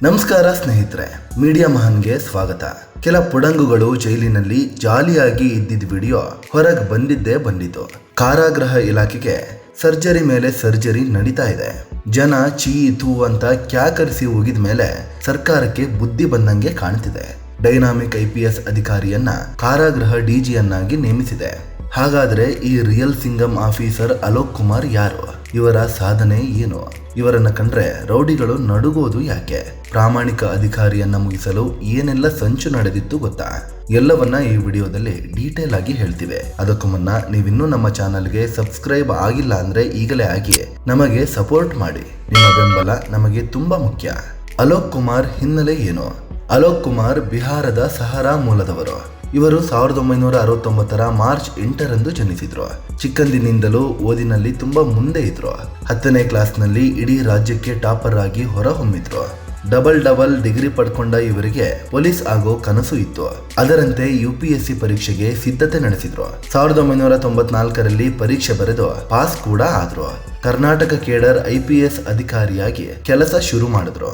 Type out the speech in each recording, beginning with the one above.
ನಮಸ್ಕಾರ ಸ್ನೇಹಿತರೆ, ಮೀಡಿಯಾ ಮಹಾನ್ಗೆ ಸ್ವಾಗತ. ಕೆಲ ಪುಡಂಗುಗಳು ಜೈಲಿನಲ್ಲಿ ಜಾಲಿಯಾಗಿ ಇದ್ದಿದ್ದ ವಿಡಿಯೋ ಹೊರಗೆ ಬಂದಿತ್ತು. ಕಾರಾಗೃಹ ಇಲಾಖೆಗೆ ಸರ್ಜರಿ ಮೇಲೆ ಸರ್ಜರಿ ನಡೀತಾ ಇದೆ. ಜನ ಚೀ ತೂ ಅಂತ ಕ್ಯಾಕರಿಸಿ ಹೋಗಿದ ಮೇಲೆ ಸರ್ಕಾರಕ್ಕೆ ಬುದ್ಧಿ ಬಂದಂಗೆ ಕಾಣ್ತಿದೆ. ಡೈನಾಮಿಕ್ IPS ಅಧಿಕಾರಿಯನ್ನ ಕಾರಾಗೃಹ DGಯನ್ನಾಗಿ ನೇಮಿಸಿದೆ. ಹಾಗಾದ್ರೆ ಈ ರಿಯಲ್ ಸಿಂಗಮ್ ಆಫೀಸರ್ ಅಲೋಕ್ ಕುಮಾರ್ ಯಾರು? ಇವರ ಸಾಧನೆ ಏನು? ಇವರನ್ನ ಕಂಡ್ರೆ ರೌಡಿಗಳು ನಡುಗೋದು ಯಾಕೆ? ಪ್ರಾಮಾಣಿಕ ಅಧಿಕಾರಿಯನ್ನ ಮುಗಿಸಲು ಏನೆಲ್ಲ ಸಂಚು ನಡೆದಿತ್ತು ಗೊತ್ತಾ? ಎಲ್ಲವನ್ನ ಈ ವಿಡಿಯೋದಲ್ಲಿ ಡೀಟೇಲ್ ಆಗಿ ಹೇಳ್ತಿವೆ. ಅದಕ್ಕೂ ಮುನ್ನ ನೀವಿನ್ನೂ ನಮ್ಮ ಚಾನಲ್ಗೆ ಸಬ್ಸ್ಕ್ರೈಬ್ ಆಗಿಲ್ಲ ಅಂದ್ರೆ ಈಗಲೇ ಆಗಿ ನಮಗೆ ಸಪೋರ್ಟ್ ಮಾಡಿ. ನಿಮ್ಮ ಬೆಂಬಲ ನಮಗೆ ತುಂಬಾ ಮುಖ್ಯ. ಅಲೋಕ್ ಕುಮಾರ್ ಹಿನ್ನೆಲೆ ಏನು? ಅಲೋಕ್ ಕುಮಾರ್ ಬಿಹಾರದ ಸಹಾರಾ ಮೂಲದವರು. ಇವರು 1969 ಮಾರ್ಚ್ 8ರಂದು ಜನಿಸಿದ್ರು. ಚಿಕ್ಕಂದಿನಿಂದಲೂ ಓದಿನಲ್ಲಿ ತುಂಬಾ ಮುಂದೆ ಇದ್ರು. 10ನೇ ಕ್ಲಾಸ್ನಲ್ಲಿ ಇಡೀ ರಾಜ್ಯಕ್ಕೆ ಟಾಪರ್ ಆಗಿ ಹೊರಹೊಮ್ಮಿದ್ರು. ಡಬಲ್ ಡಿಗ್ರಿ ಪಡ್ಕೊಂಡ ಇವರಿಗೆ ಪೊಲೀಸ್ ಆಗೋ ಕನಸು ಇತ್ತು. ಅದರಂತೆ UPSC ಪರೀಕ್ಷೆಗೆ ಸಿದ್ಧತೆ ನಡೆಸಿದ್ರು. 1994ರಲ್ಲಿ ಪರೀಕ್ಷೆ ಬರೆದು ಪಾಸ್ ಕೂಡ ಆದ್ರು. ಕರ್ನಾಟಕ ಕೇಡರ್ IPS ಅಧಿಕಾರಿಯಾಗಿ ಕೆಲಸ ಶುರು ಮಾಡಿದ್ರು.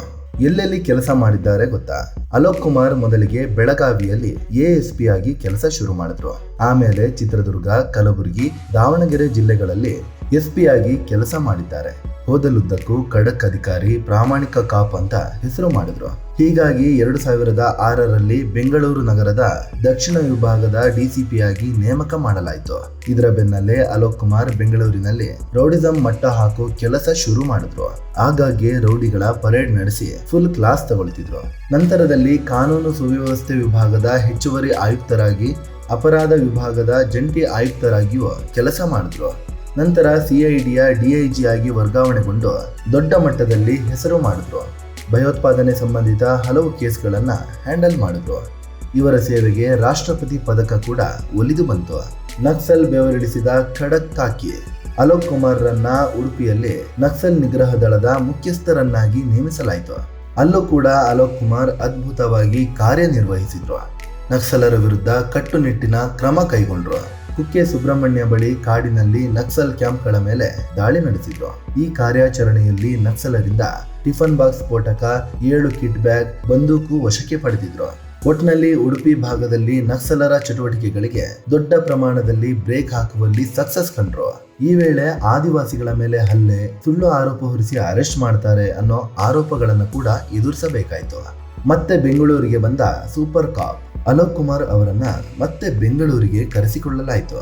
ಎಲ್ಲೆಲ್ಲಿ ಕೆಲಸ ಮಾಡಿದ್ದಾರೆ ಗೊತ್ತಾ? ಅಲೋಕ್ ಕುಮಾರ್ ಮೊದಲಿಗೆ ಬೆಳಗಾವಿಯಲ್ಲಿ ASP ಆಗಿ ಕೆಲಸ ಶುರು ಮಾಡಿದ್ರು. ಆಮೇಲೆ ಚಿತ್ರದುರ್ಗ, ಕಲಬುರಗಿ, ದಾವಣಗೆರೆ ಜಿಲ್ಲೆಗಳಲ್ಲಿ SP ಆಗಿ ಕೆಲಸ ಮಾಡಿದ್ದಾರೆ. ಹೋದಲುದ್ದಕ್ಕೂ ಖಡಕ್ ಅಧಿಕಾರಿ, ಪ್ರಾಮಾಣಿಕ ಕಾಪ್ ಅಂತ ಹೆಸರು ಮಾಡಿದ್ರು. ಹೀಗಾಗಿ 2006ರಲ್ಲಿ ಬೆಂಗಳೂರು ನಗರದ ದಕ್ಷಿಣ ವಿಭಾಗದ DCP ಆಗಿ ನೇಮಕ ಮಾಡಲಾಯಿತು. ಇದರ ಬೆನ್ನಲ್ಲೇ ಅಲೋಕ್ ಕುಮಾರ್ ಬೆಂಗಳೂರಿನಲ್ಲಿ ರೌಡಿಸಂ ಮಟ್ಟ ಹಾಕೋ ಕೆಲಸ ಶುರು ಮಾಡಿದ್ರು. ಆಗಾಗ್ಗೆ ರೌಡಿಗಳ ಪರೇಡ್ ನಡೆಸಿ ಫುಲ್ ಕ್ಲಾಸ್ ತಗೊಳ್ತಿದ್ರು. ನಂತರದಲ್ಲಿ ಕಾನೂನು ಸುವ್ಯವಸ್ಥೆ ವಿಭಾಗದ ಹೆಚ್ಚುವರಿ ಆಯುಕ್ತರಾಗಿ, ಅಪರಾಧ ವಿಭಾಗದ ಜಂಟಿ ಆಯುಕ್ತರಾಗಿಯೂ ಕೆಲಸ ಮಾಡಿದ್ರು. ನಂತರ CIDಯ DIG ಆಗಿ ವರ್ಗಾವಣೆಗೊಂಡು ದೊಡ್ಡ ಮಟ್ಟದಲ್ಲಿ ಹೆಸರು ಮಾಡಿದ್ರು. ಭಯೋತ್ಪಾದನೆ ಸಂಬಂಧಿತ ಹಲವು ಕೇಸ್ಗಳನ್ನ ಹ್ಯಾಂಡಲ್ ಮಾಡಿದ್ರು. ಇವರ ಸೇವೆಗೆ ರಾಷ್ಟ್ರಪತಿ ಪದಕ ಕೂಡ ಒಲಿದು ಬಂತು. ನಕ್ಸಲ್ ಬೆವರಿಡಿಸಿದ ಖಡಕ್ ಕಾಕಿ ಅಲೋಕ್ ಕುಮಾರ್ರನ್ನ ಉಡುಪಿಯಲ್ಲಿ ನಕ್ಸಲ್ ನಿಗ್ರಹ ದಳದ ಮುಖ್ಯಸ್ಥರನ್ನಾಗಿ ನೇಮಿಸಲಾಯಿತು. ಅಲ್ಲೂ ಕೂಡ ಅಲೋಕ್ ಕುಮಾರ್ ಅದ್ಭುತವಾಗಿ ಕಾರ್ಯನಿರ್ವಹಿಸಿದ್ರು. ನಕ್ಸಲರ ವಿರುದ್ಧ ಕಟ್ಟುನಿಟ್ಟಿನ ಕ್ರಮ ಕೈಗೊಂಡ್ರು. ಕುಕ್ಕೆ ಸುಬ್ರಹ್ಮಣ್ಯ ಬಳಿ ಕಾಡಿನಲ್ಲಿ ನಕ್ಸಲ್ ಕ್ಯಾಂಪ್ಗಳ ಮೇಲೆ ದಾಳಿ ನಡೆಸಿದ್ರು. ಈ ಕಾರ್ಯಾಚರಣೆಯಲ್ಲಿ ನಕ್ಸಲರಿಂದ ಟಿಫನ್ ಬಾಕ್ಸ್ ಸ್ಫೋಟಕ, 7 ಕಿಟ್ ಬ್ಯಾಗ್, ಬಂದೂಕು ವಶಕ್ಕೆ ಪಡೆದಿದ್ರು. ಒಟ್ನಲ್ಲಿ ಉಡುಪಿ ಭಾಗದಲ್ಲಿ ನಕ್ಸಲರ ಚಟುವಟಿಕೆಗಳಿಗೆ ದೊಡ್ಡ ಪ್ರಮಾಣದಲ್ಲಿ ಬ್ರೇಕ್ ಹಾಕುವಲ್ಲಿ ಸಕ್ಸಸ್ ಕಂಡ್ರು. ಈ ವೇಳೆ ಆದಿವಾಸಿಗಳ ಮೇಲೆ ಹಲ್ಲೆ, ಸುಳ್ಳು ಆರೋಪ ಹೊರಿಸಿ ಅರೆಸ್ಟ್ ಮಾಡ್ತಾರೆ ಅನ್ನೋ ಆರೋಪಗಳನ್ನು ಕೂಡ ಎದುರಿಸಬೇಕಾಯಿತು. ಮತ್ತೆ ಬೆಂಗಳೂರಿಗೆ ಬಂದ ಸೂಪರ್ ಕಾಪ್ ಅಲೋಕ್ ಕುಮಾರ್ ಅವರನ್ನ ಮತ್ತೆ ಬೆಂಗಳೂರಿಗೆ ಕರೆಸಿಕೊಳ್ಳಲಾಯಿತು.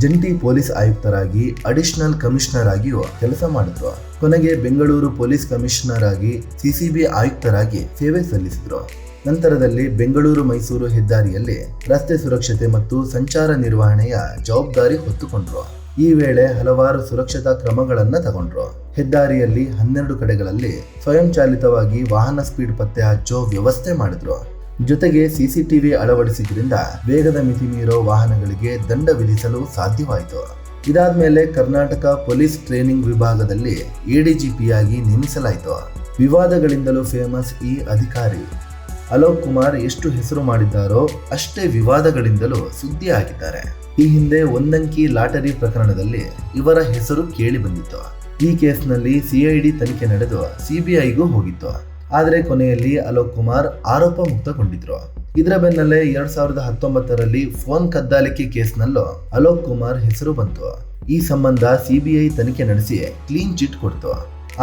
ಜಂಟಿ ಪೊಲೀಸ್ ಆಯುಕ್ತರಾಗಿ, ಅಡಿಷನಲ್ ಕಮಿಷನರ್ ಆಗಿಯೂ ಕೆಲಸ ಮಾಡಿದ್ರು. ಕೊನೆಗೆ ಬೆಂಗಳೂರು ಪೊಲೀಸ್ ಕಮಿಷನರ್ ಆಗಿ, CCB ಆಯುಕ್ತರಾಗಿ ಸೇವೆ ಸಲ್ಲಿಸಿದ್ರು. ನಂತರದಲ್ಲಿ ಬೆಂಗಳೂರು ಮೈಸೂರು ಹೆದ್ದಾರಿಯಲ್ಲಿ ರಸ್ತೆ ಸುರಕ್ಷತೆ ಮತ್ತು ಸಂಚಾರ ನಿರ್ವಹಣೆಯ ಜವಾಬ್ದಾರಿ ಹೊತ್ತುಕೊಂಡ್ರು. ಈ ವೇಳೆ ಹಲವಾರು ಸುರಕ್ಷತಾ ಕ್ರಮಗಳನ್ನ ತಗೊಂಡ್ರು. ಹೆದ್ದಾರಿಯಲ್ಲಿ 12 ಕಡೆಗಳಲ್ಲಿ ಸ್ವಯಂ ಚಾಲಿತವಾಗಿ ವಾಹನ ಸ್ಪೀಡ್ ಪತ್ತೆ ಹಚ್ಚೋ ವ್ಯವಸ್ಥೆ ಮಾಡಿದ್ರು. ಜೊತೆಗೆ CCTV ಅಳವಡಿಸಿದ್ರಿಂದ ವೇಗದ ಮಿತಿ ಮೀರೋ ವಾಹನಗಳಿಗೆ ದಂಡ ವಿಧಿಸಲು ಸಾಧ್ಯವಾಯಿತು. ಇದಾದ್ಮೇಲೆ ಕರ್ನಾಟಕ ಪೊಲೀಸ್ ಟ್ರೈನಿಂಗ್ ವಿಭಾಗದಲ್ಲಿ ADGP ಆಗಿ ನೇಮಿಸಲಾಯಿತು. ವಿವಾದಗಳಿಂದಲೂ ಫೇಮಸ್ ಈ ಅಧಿಕಾರಿ ಅಲೋಕ್ ಕುಮಾರ್ ಎಷ್ಟು ಹೆಸರು ಮಾಡಿದ್ದಾರೋ ಅಷ್ಟೇ ವಿವಾದಗಳಿಂದಲೂ ಸುದ್ದಿ ಆಗಿದ್ದಾರೆ. ಈ ಹಿಂದೆ ಒಂದಂಕಿ ಲಾಟರಿ ಪ್ರಕರಣದಲ್ಲಿ ಇವರ ಹೆಸರು ಕೇಳಿ ಬಂದಿತ್ತು. ಈ ಕೇಸ್ನಲ್ಲಿ CID ತನಿಖೆ ನಡೆದು CBIಗೂ ಹೋಗಿತ್ತು. ಆದರೆ ಕೊನೆಯಲ್ಲಿ ಅಲೋಕ್ ಕುಮಾರ್ ಆರೋಪ ಮುಕ್ತಗೊಂಡಿದ್ರು. ಇದರ ಬೆನ್ನಲ್ಲೇ 2019ರಲ್ಲಿ ಫೋನ್ ಕದ್ದಾಲಿಕೆ ಕೇಸ್ನಲ್ಲೂ ಅಲೋಕ್ ಕುಮಾರ್ ಹೆಸರು ಬಂತು. ಈ ಸಂಬಂಧ CBI ತನಿಖೆ ನಡೆಸಿ ಕ್ಲೀನ್ ಚಿಟ್ ಕೊಡ್ತು.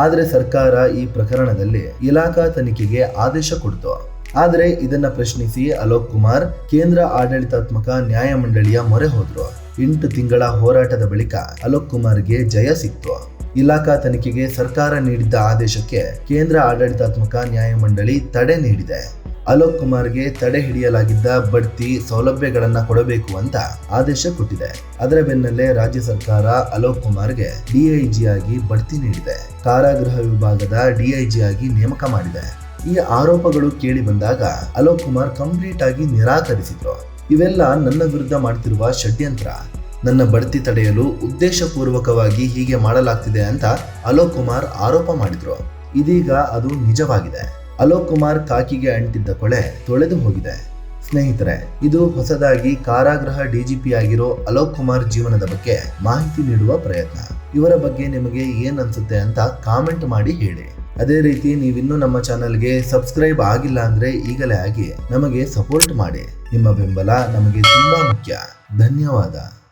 ಆದರೆ ಸರ್ಕಾರ ಈ ಪ್ರಕರಣದಲ್ಲಿ ಇಲಾಖಾ ತನಿಖೆಗೆ ಆದೇಶ ಕೊಡ್ತು. ಆದರೆ ಇದನ್ನ ಪ್ರಶ್ನಿಸಿ ಅಲೋಕ್ ಕುಮಾರ್ ಕೇಂದ್ರ ಆಡಳಿತಾತ್ಮಕ ನ್ಯಾಯಮಂಡಳಿಯ ಮೊರೆ ಹೋದ್ರು. 8 ತಿಂಗಳ ಹೋರಾಟದ ಬಳಿಕ ಅಲೋಕ್ ಕುಮಾರ್ಗೆ ಜಯ ಸಿಕ್ತು. ಇಲಾಖಾ ತನಿಖೆಗೆ ಸರ್ಕಾರ ನೀಡಿದ್ದ ಆದೇಶಕ್ಕೆ ಕೇಂದ್ರ ಆಡಳಿತಾತ್ಮಕ ನ್ಯಾಯಮಂಡಳಿ ತಡೆ ನೀಡಿದೆ. ಅಲೋಕ್ ಕುಮಾರ್ಗೆ ತಡೆ ಹಿಡಿಯಲಾಗಿದ್ದ ಬಡ್ತಿ ಸೌಲಭ್ಯಗಳನ್ನ ಕೊಡಬೇಕು ಅಂತ ಆದೇಶ ಕೊಟ್ಟಿದೆ. ಅದರ ಬೆನ್ನಲ್ಲೇ ರಾಜ್ಯ ಸರ್ಕಾರ ಅಲೋಕ್ ಕುಮಾರ್ಗೆ DIG ಆಗಿ ಬಡ್ತಿ ನೀಡಿದೆ. ಕಾರಾಗೃಹ ವಿಭಾಗದ DIG ಆಗಿ ನೇಮಕ ಮಾಡಿದೆ. ಈ ಆರೋಪಗಳು ಕೇಳಿ ಬಂದಾಗ ಅಲೋಕ್ ಕುಮಾರ್ ಕಂಪ್ಲೀಟ್ ಆಗಿ ನಿರಾಕರಿಸಿದ್ರು. ಇವೆಲ್ಲ ನನ್ನ ವಿರುದ್ಧ ಮಾಡ್ತಿರುವ ಷಡ್ಯಂತ್ರ, ನನ್ನ ಬಡ್ತಿ ತಡೆಯಲು ಉದ್ದೇಶಪೂರ್ವಕವಾಗಿ ಹೀಗೆ ಮಾಡಲಾಗ್ತಿದೆ ಅಂತ ಅಲೋಕ್ ಕುಮಾರ್ ಆರೋಪ ಮಾಡಿದ್ರು. ಇದೀಗ ಅದು ನಿಜವಾಗಿದೆ. ಅಲೋಕ್ ಕುಮಾರ್ ಕಾಕಿಗೆ ಅಂಟಿದ್ದ ಕೊಳೆ ತೊಳೆದು ಹೋಗಿದೆ. ಸ್ನೇಹಿತರೆ, ಇದು ಹೊಸದಾಗಿ ಕಾರಾಗೃಹ DGP ಆಗಿರೋ ಅಲೋಕ್ ಕುಮಾರ್ ಜೀವನದ ಬಗ್ಗೆ ಮಾಹಿತಿ ನೀಡುವ ಪ್ರಯತ್ನ. ಇವರ ಬಗ್ಗೆ ನಿಮಗೆ ಏನ್ ಅನ್ಸುತ್ತೆ ಅಂತ ಕಾಮೆಂಟ್ ಮಾಡಿ ಹೇಳಿ. ಅದೇ ರೀತಿ ನೀವಿನ್ನೂ ನಮ್ಮ ಚಾನಲ್ಗೆ ಸಬ್ಸ್ಕ್ರೈಬ್ ಆಗಿಲ್ಲ ಅಂದ್ರೆ ಈಗಲೇ ಆಗಿ ನಮಗೆ ಸಪೋರ್ಟ್ ಮಾಡಿ. ನಿಮ್ಮ ಬೆಂಬಲ ನಮಗೆ ತುಂಬಾ ಮುಖ್ಯ. ಧನ್ಯವಾದ.